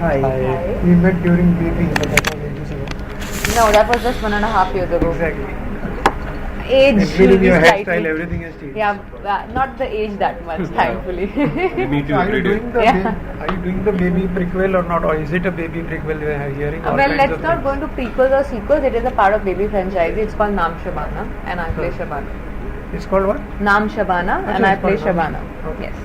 Hi. We met during baby, but that was ages ago. No, that was just 1.5 years ago. Exactly. Age Including your slightly. hairstyle, everything has changed. Yeah, not the age that much, thankfully. Me too. So are you doing the Yeah. are you doing the baby prequel or not, or is it a baby prequel we are hearing? All Well, kinds let's of not go things? into prequels or sequels. It is a part of baby franchise. It's called Naam Shabana, and I play Shabana. It's called what? Naam Shabana, Okay, and I it's play called Naam. Shabana. Okay. Yes.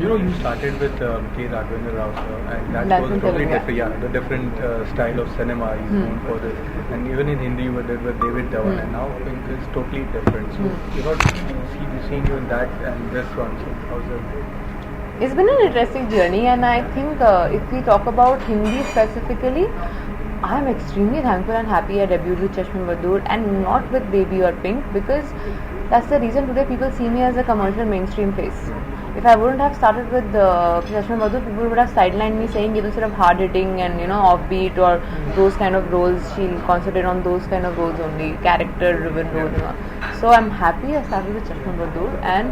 You started with K. Raghavendra Rao sir, and that That's was in totally Telugu, different. Yeah, the different style of cinema he's known for this, and even in Hindi you did with David Dhawan, and now Pink is totally different. So seeing you in that and this one. So how's it? It's been an interesting journey, and I think if we talk about Hindi specifically, I am extremely thankful and happy I debuted with Chashme Badur and not with Baby or Pink, because that's the reason today people see me as a commercial mainstream face. If I wouldn't have started with Chashme Badur, people would have sidelined me saying, sort of hard hitting and offbeat or those kind of roles. She'll concentrate on those kind of roles only, character driven roles. So I'm happy I started with Chashme Badur, and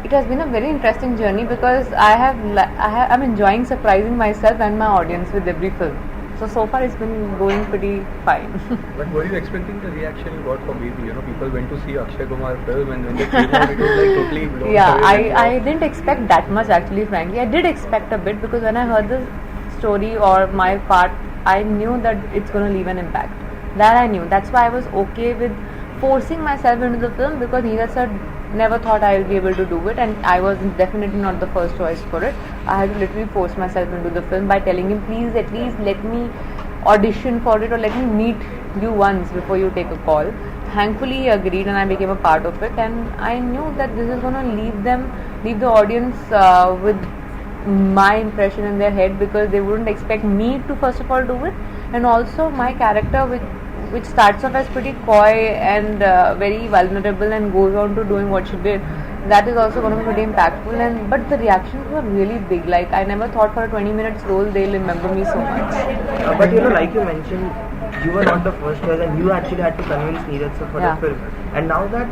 it has been a very interesting journey because I'm enjoying surprising myself and my audience with every film. So far it's been going pretty fine. But were you expecting the reaction you got from Baby? People went to see Akshay Kumar film, and when they came out, it was like totally blown Yeah, away. I didn't expect that much actually, frankly. I did expect a bit because when I heard the story or my part, I knew that it's going to leave an impact. That I knew. That's why I was okay with forcing myself into the film, because Neeraj sir never thought I will be able to do it, and I was definitely not the first choice for it. I had to literally force myself into the film by telling him, please at least let me audition for it or let me meet you once before you take a call. Thankfully he agreed and I became a part of it, and I knew that this is going to leave the audience with my impression in their head, because they wouldn't expect me to first of all do it, and also my character which starts off as pretty coy and very vulnerable and goes on to doing what she did, that is also going to be pretty impactful. But the reactions were really big. Like, I never thought for a 20 minutes role they'll remember me so much. But like you mentioned, you were not the first choice, and you actually had to convince Neeraj sir for the film. And now that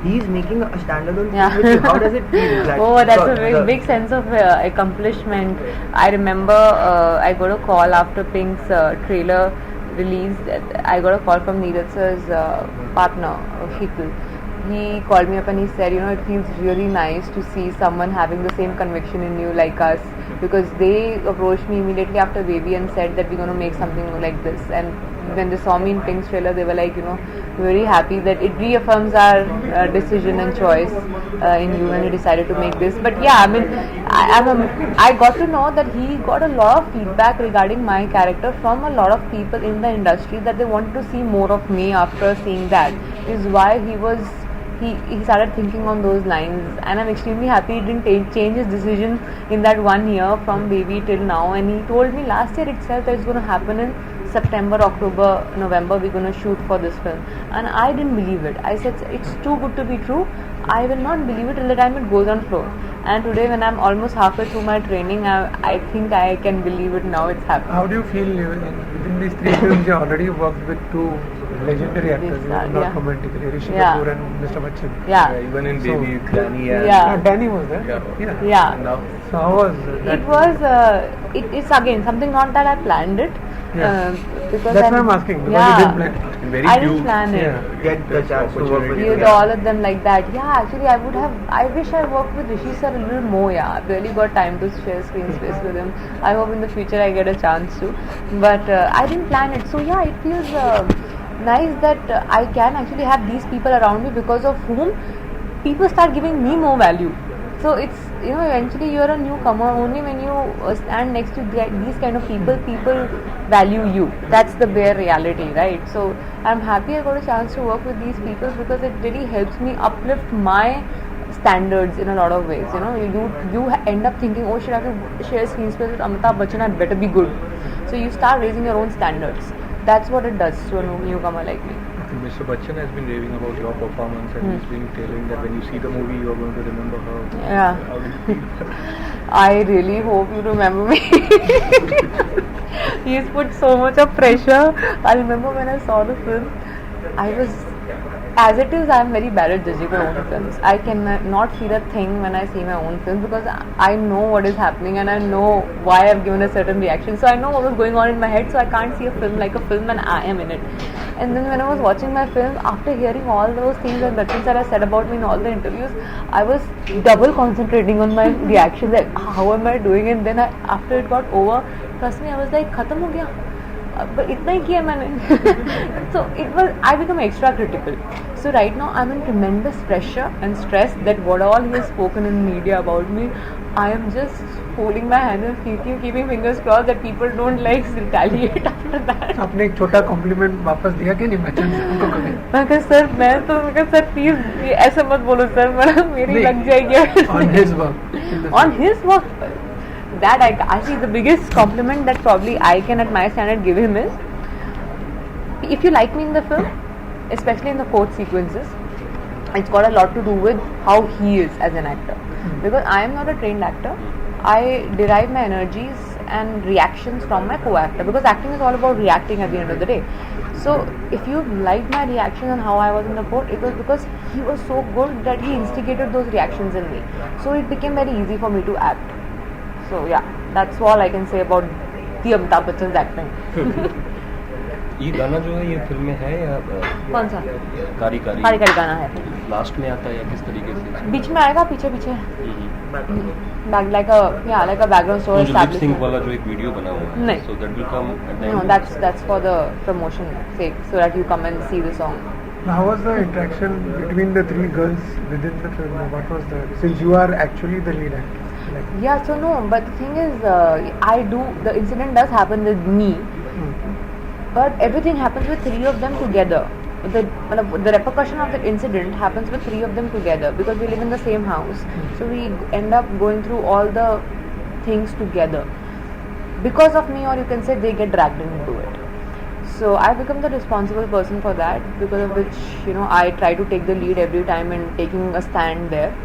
he's making a standalone film with you, how does it feel? That's a very big sense of accomplishment. I remember I got a call after Pink's trailer released. I got a call from Neeraj sir's partner, Shikul. He called me up and he said, it feels really nice to see someone having the same conviction in you like us, because they approached me immediately after Baby and said that we're going to make something like this. And when they saw me in Pink's trailer, they were like, very happy that it reaffirms our decision and choice in you when we decided to make this. But yeah, I mean, I got to know that he got a lot of feedback regarding my character from a lot of people in the industry, that they wanted to see more of me after seeing that. Is why he started thinking on those lines, and I'm extremely happy he didn't change his decision in that 1 year from Baby till now. And he told me last year itself that it's going to happen in September, October, November, we're going to shoot for this film. And I didn't believe it. I said, it's too good to be true. I will not believe it till the time it goes on floor. And today when I'm almost halfway through my training, I think I can believe it now. It's happening. How do you feel within these 3 films you already worked with 2 legendary actors, not romantically, Rishi Kapoor and Mr. Bachchan? Yeah. Even in Baby, Danny and... Danny was there? Yeah. So how was that? It was, it's again something not that I planned it. Because that's why I'm asking, because you didn't plan it. I didn't plan it. Get the chance to work with all of them like that. Yeah, actually I wish I worked with Rishi sir a little more. I've really got time to share screen space with him. I hope in the future I get a chance to. But I didn't plan it. So yeah, it feels nice that I can actually have these people around me, because of whom people start giving me more value. So it's, eventually you're a newcomer. Only when you stand next to these kind of people value you. That's the bare reality, right? So I'm happy I got a chance to work with these people, because it really helps me uplift my standards in a lot of ways. You end up thinking, oh, should I have to share screen space with Amitabh Bachchan? I better be good. So you start raising your own standards. That's what it does to a newcomer like me. Mr. Bachchan has been raving about your performance, and he's been telling that when you see the movie, you're going to remember her. Yeah. How do you feel? I really hope you remember me. He's put so much of pressure. I remember when I saw the film, I was as it is, I am very bad at judging my own films. I cannot feel a thing when I see my own films because I know what is happening and I know why I've given a certain reaction. So I know what was going on in my head. So I can't see a film like a film and I am in it. And then when I was watching my film, after hearing all those things and the things that I said about me in all the interviews, I was double concentrating on my reactions. Like, how am I doing? And then after it got over, trust me, I was like, khatam ho gaya. But itna hi kiya maine. So I become extra critical. So right now I'm in tremendous pressure and stress that what all he has spoken in media about me, I am just holding my hand and keeping fingers crossed that people don't like retaliate after that. आपने एक छोटा complement वापस दिया कि नहीं बच्चन से उनको कभी? मैं कहा सर प्लीज ऐसा मत बोलो सर मेरी लग जाएगी. On his work. On his work. That I see the biggest compliment that probably I can at my standard give him is, if you like me in the film, especially in the court sequences, it's got a lot to do with how he is as an actor. Because I am not a trained actor. I derive my energies and reactions from my co-actor, because acting is all about reacting at the end of the day. So if you like my reaction and how I was in the court, it was because he was so good that he instigated those reactions in me. So it became very easy for me to act. So yeah, that's all I can say about the Amitabh Bachchan's acting. ये गाना जो है ये film में है या कौन सा? कारी कारी गाना है. लास्ट में आता है या किस तरीके से? बीच में आएगा, पीछे like a background story. तो लिप सिंक वाला जो एक वीडियो बना हुआ है, नहीं. so that will come at the No, end. that's for the promotion sake, so that you come and see the song. How was the interaction between the three girls within the film? What was since you are actually the lead actor? Yeah, so no, but the thing is, the incident does happen with me, but everything happens with three of them together. The repercussion of the incident happens with three of them together because we live in the same house. So we end up going through all the things together. Because of me, or you can say they get dragged into it. So I become the responsible person for that, because of which, I try to take the lead every time and taking a stand there.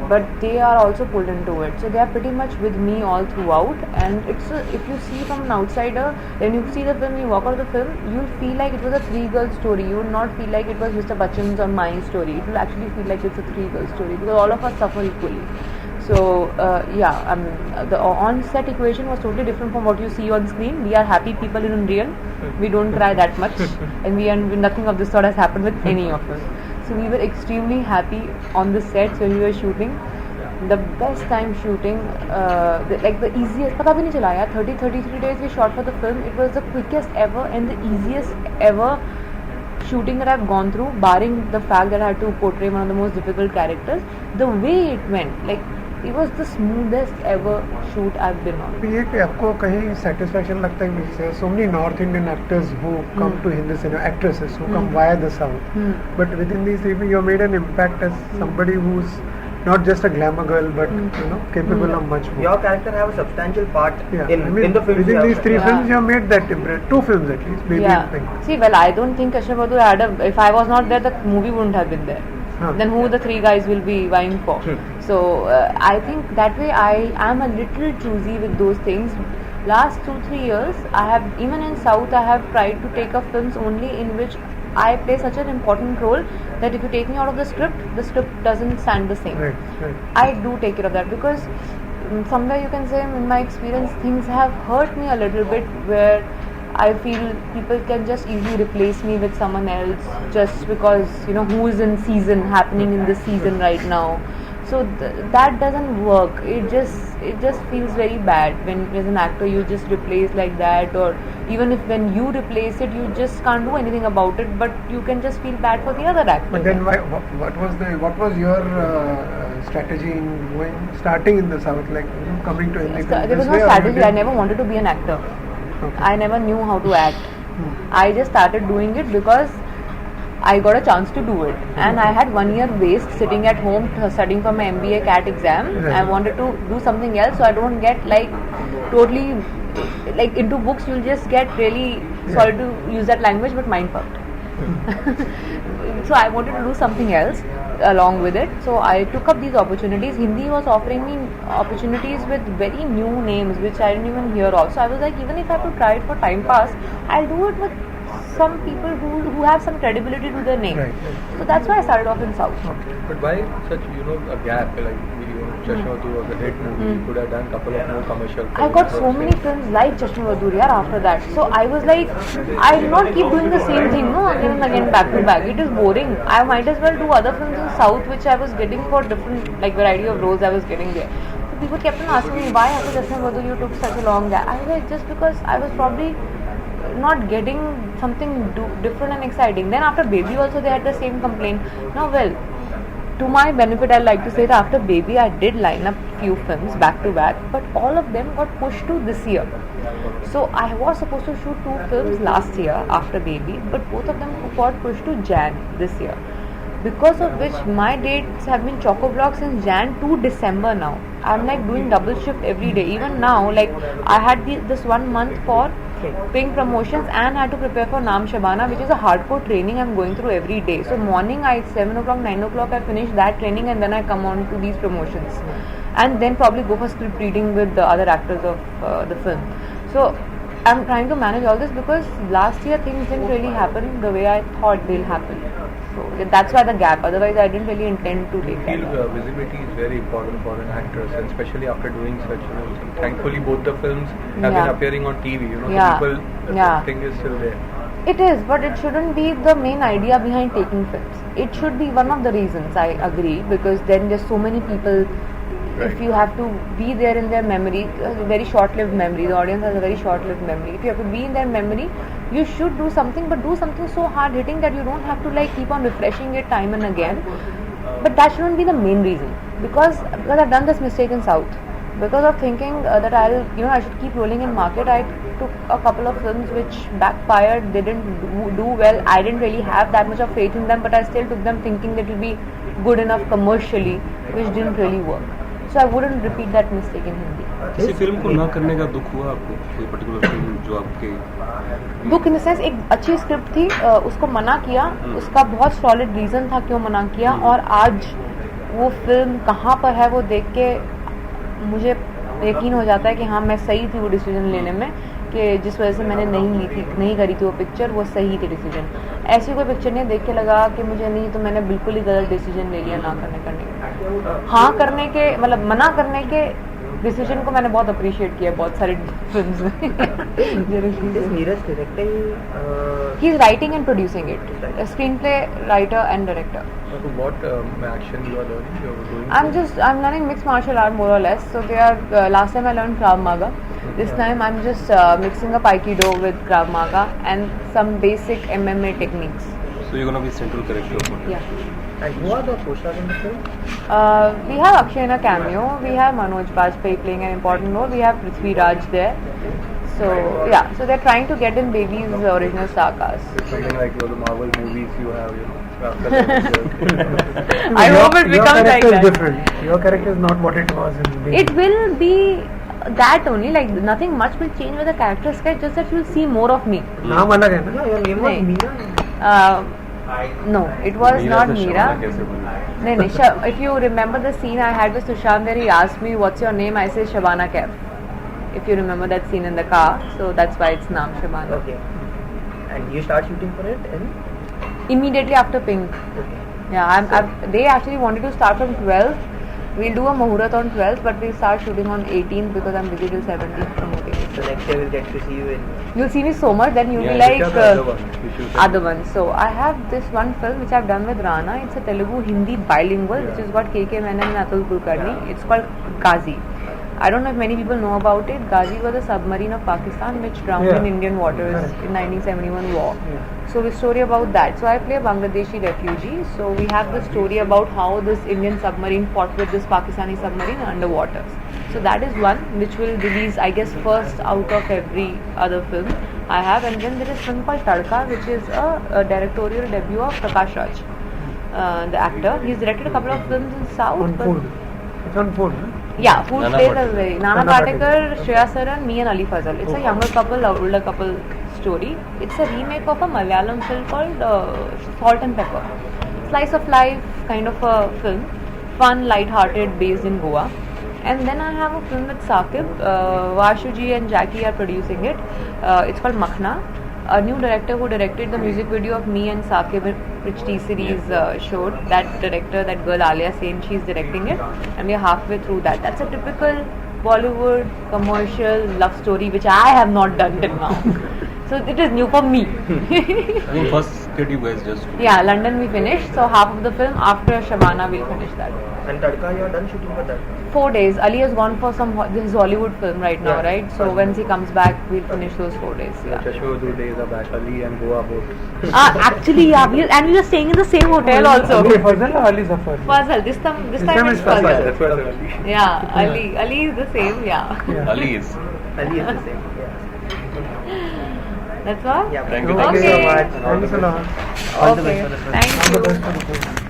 But they are also pulled into it, so they are pretty much with me all throughout. And if you see from an outsider, when you see the film, you walk out of the film, you'll feel like it was a three-girl story. You will not feel like it was Mr. Bachchan's or my story. It will actually feel like it's a three-girl story, because all of us suffer equally. So the on-set equation was totally different from what you see on screen. We are happy people in real. We don't cry that much, and nothing of this sort has happened with any of us. So we were extremely happy on the set when we were shooting. The best time shooting, the easiest, पता भी नहीं चला यार, 33 days we shot for the film. It was the quickest ever and the easiest ever shooting that I've gone through, barring the fact that I had to portray one of the most difficult characters. The way it went, it was the smoothest ever shoot I've been on. ये कि आपको कहीं satisfaction लगता है कि so many North Indian actors who come to Hindi cinema, actresses who come via the South, but within these three, you have made an impact as somebody who's not just a glamour girl, but capable of much more. Your character have a substantial part in the film. Within these three films, you have made that imprint. 2 films at least, maybe. Yeah. See, I don't think Kashyap Badhu had if I was not there, the movie wouldn't have been there. Then who the three guys will be vying for? So I think that way I am a little choosy with those things. Last 2-3 years, even in South, I have tried to take up films only in which I play such an important role that if you take me out of the script doesn't stand the same. Right. I do take care of that, because somewhere you can say, in my experience, things have hurt me a little bit, where I feel people can just easily replace me with someone else just because who is in season, happening in this season right now. So that doesn't work. It just feels very bad when as an actor you just replace like that, or even when you replace it, you just can't do anything about it, but you can just feel bad for the other actor. But then what was your strategy in starting in the South, coming to Hindi? There was no strategy. I never wanted to be an actor. Okay. I never knew how to act. I just started doing it because I got a chance to do it, and I had 1 year waste sitting at home studying for my MBA CAT exam. I wanted to do something else, so I don't get totally into books. You'll just get really sorry to use that language, but mind fucked. So I wanted to do something else along with it. So I took up these opportunities. Hindi was offering me opportunities with very new names which I didn't even hear of. So I was like, even if I have to try it for time pass, I'll do it with some people who have some credibility to their name. Right. So that's why I started off in South. But why such, a gap? Like, Chashmadu was a hit movie. You could have done a couple of more commercial films. I got so many films like Chashme Vaduri after that. So I was like, I will not keep doing the same thing, again and again, back to back. It is boring. I might as well do other films in South, which I was getting for different, like, variety of roles I was getting there. So people kept on asking me, why after Chashme Vaduri you took such a long gap? I was like, just because I was probably not getting something different and exciting. Then after Baby also they had the same complaint. Now, well, to my benefit, I like to say that after Baby, I did line up few films back to back, but all of them got pushed to this year. So I was supposed to shoot 2 films last year after Baby, but both of them got pushed to Jan this year. Because of which my dates have been chock-a-block since Jan to December now. I'm like doing double shift every day. Even now, like I had this 1 month for Pink promotions and had to prepare for Naam Shabana, which is a hardcore training I'm going through every day. So morning at 7 o'clock, 9 o'clock I finish that training and then I come on to these promotions. And then probably go for script reading with the other actors of the film. So I'm trying to manage all this because last year things didn't really happen the way I thought they'll happen. So that's why the gap. Otherwise, I didn't really intend to take I feel visibility is very important for an actress, and especially after doing such. Thankfully, both the films have been appearing on TV. So people, the thing is still there. It is, but it shouldn't be the main idea behind taking films. It should be one of the reasons. I agree, because then there's so many people. Right. If you have to be there in their memory, a very short-lived memory. The audience has a very short-lived memory. If you have to be in their memory, you should do something, but do something so hard-hitting that you don't have to like keep on refreshing it time and again. But that shouldn't be the main reason, because I've done this mistake in South. Because of thinking that I should keep rolling in market, I took a couple of films which backfired. They didn't do well. I didn't really have that much of faith in them, but I still took them thinking that it will be good enough commercially, which didn't really work. So I wouldn't repeat that mistake in Hindi. किसी film को ना करने का दुख हुआ आपको? कोई particular film जो आपके दुख इन द सेंस, एक अच्छी स्क्रिप्ट थी, उसको मना किया, उसका बहुत सॉलिड रीजन था क्यों मना किया, और आज वो फिल्म कहाँ पर है वो देख के मुझे यकीन हो जाता है कि हाँ मैं सही थी वो डिसीजन लेने में, कि जिस वजह से मैंने नहीं करी थी वो पिक्चर, वो सही थी डिसीजन. ऐसी कोई पिक्चर नहीं देख के लगा कि मुझे नहीं, तो मैंने बिल्कुल ही गलत डिसीजन ले लिया ना करने के. हाँ करने के मतलब मना करने के डिसीजन को मैंने बहुत अप्रिशिएट किया बहुत सारी फिल्म्स में. He is writing and producing it, screen play writer and director. So what action you are learning? You are doing? I'm learning mixed martial art more or less. So they are last time I learned Krav Maga. This time I'm just mixing up Aikido with Krav Maga and some basic MMA techniques. So you're gonna be central character. Yeah. And who are the co-stars in the film? We have Akshay in a cameo. We have Manoj Bajpayee playing an important role. We have Prithvi Raj there. So yeah, so they're trying to get in Baby's original star cast. It's something like the Marvel movies you have, I hope it becomes like that. Your character is different. Your character is not what it was in Baby. It will be that only, like nothing much will change with the character sketch, just that you'll see more of me. नाम अलग है ना? Yeah, your name was Meera. No, it was not Meera. No. If you remember the scene I had with Sushant where he asked me, "What's your name?" I said Shabana Kaif. If you remember that scene in the car, so that's why it's Naam Shabana. Okay. And you start shooting for it immediately after Pink. Okay. Yeah, they actually wanted to start from 12th. We'll do a Muhurat on 12th, but we'll start shooting on 18th because I'm busy till 17th promoting it. So next year we'll get to see you in. You'll see me so much, then you'll be like other ones. So I have this one film which I've done with Rana. It's a Telugu Hindi bilingual, which is got KK Menon and Atul Kulkarni. It's called Ghazi. I don't know if many people know about it. Ghazi was a submarine of Pakistan which drowned in Indian waters in 1971 war. So the story about that. So I play a Bangladeshi refugee. So we have the story about how this Indian submarine fought with this Pakistani submarine underwater. So that is one which will release, I guess, first out of every other film I have. And then there is a film called Tadka, which is a directorial debut of Prakash Raj, the actor. He's directed a couple of films in South. On Food. It's on Food. Huh? Yeah, Food plays a very Nana Patekar, Shreya Saran, me and Ali Fazal. It's a younger couple, older couple story. It's a remake of a Malayalam film called Salt and Pepper. Slice of life kind of a film, fun, light-hearted, based in Goa. And then I have a film with Saqib. Vashuji and Jackie are producing it. It's called Makhna. a new director who directed the music video of me and Saqib Rich T series showed. That director, that girl Alia Sen, she's directing it, and we're halfway through that. That's a typical Bollywood commercial love story which I have not done till now. So it is new for me. वो first kid you guys just Yeah, London we finished. So half of the film after Shabana we'll finish that. And Tadka, you are done shooting for that? 4 days. Ali has gone for his Hollywood film right now, Yeah. right? So once he comes back, we'll finish those 4 days. Yeah. Chashmadu days are back. Ali and Goa both. Actually, yeah, and we were staying in the same hotel also. Ali Fazal or Ali Zafar? Fazal. This time time it's is Fazal. Fazal. That's why they're Ali. Yeah, Ali is the same. Yeah. Yeah. Ali is. Ali is the same. Yeah. That's all. Yeah. Thank you. Okay. Thank you so much. Thanks a lot. All the Okay. best for the film. Thank All the you. best for the film.